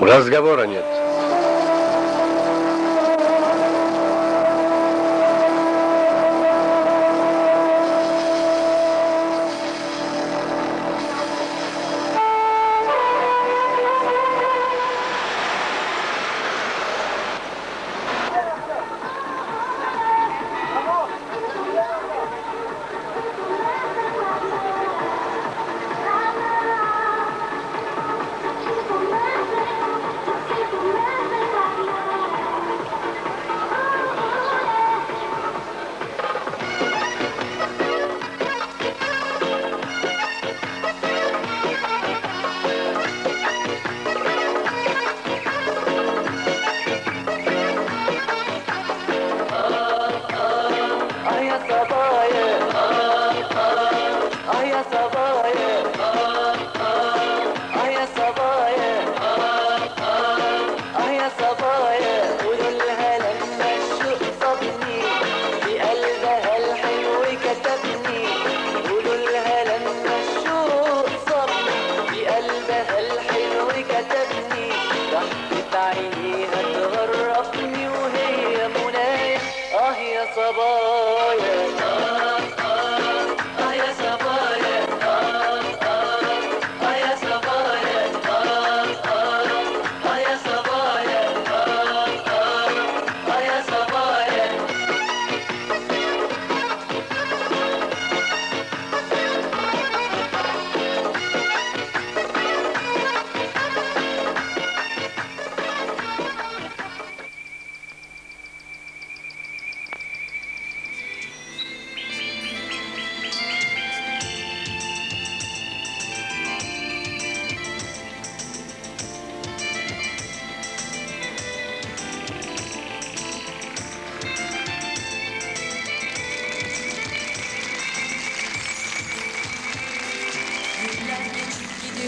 Разговора нет.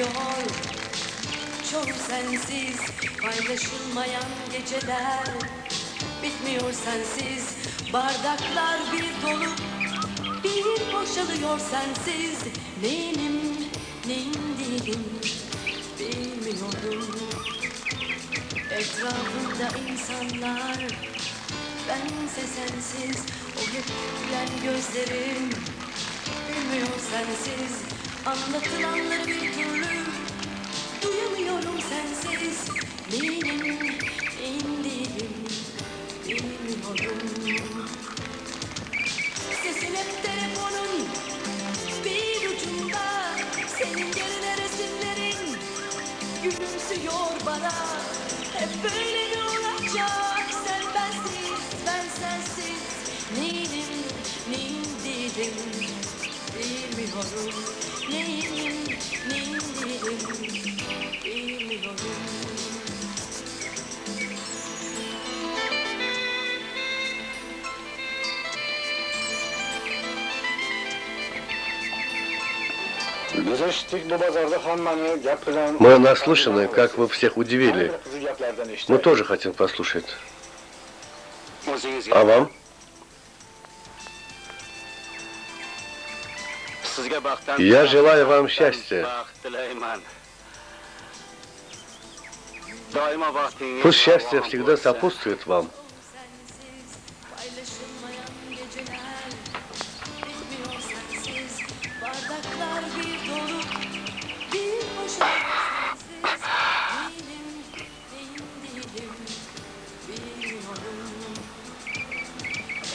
geçiyor. Çoğu sensiz paylaşılmayan geceler. Bitmiyor sensiz bardaklar bir dolu, bir boşalıyor sensiz. Neyinim, neyin değilim bilmiyorum. Etrafımda insanlar, bense sensiz. O hep gülen gözlerim gülmüyor sensiz. Anlatılanları bir türlü duyamıyorum sensiz. Neyinim, neyin değilim bilmiyorum. Sesin hep telefonun bir ucunda. Senin yerine resimlerin gülümsüyor bana. Hep böyle mi olacak? Sen bensiz, ben sensiz. Neyinim, neyin değilim bilmiyorum. Neyinim, neyin değilim bilmiyorum. Мы наслышаны, как вы всех удивили. Мы тоже хотим послушать. А вам? Я желаю вам счастья. Пусть счастье всегда сопутствует вам.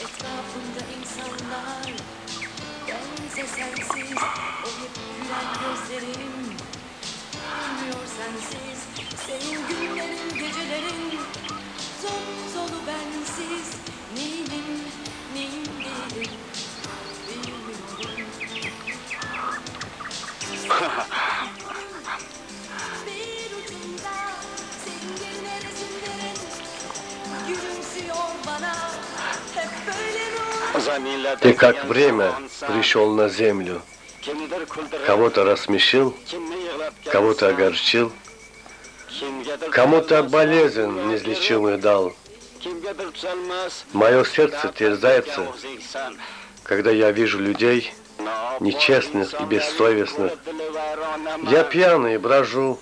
Etrafımda insanlar, bense sensiz. O hep gülen gözlerim gülmüyor sensiz. Senin günlerin, gecelerin dolu bensiz. Neyinim, neyin değilim bilmiyorum. Bir ucunda senin yerine resimlerin gülümsüyor bana. Hep böyle mi olur? Ты как время пришел на землю. Кого-то рассмешил, кого-то огорчил, кому-то болезнь неизлечимую дал. Мое сердце терзается, когда я вижу людей нечестных и бессовестных. Я пьяный брожу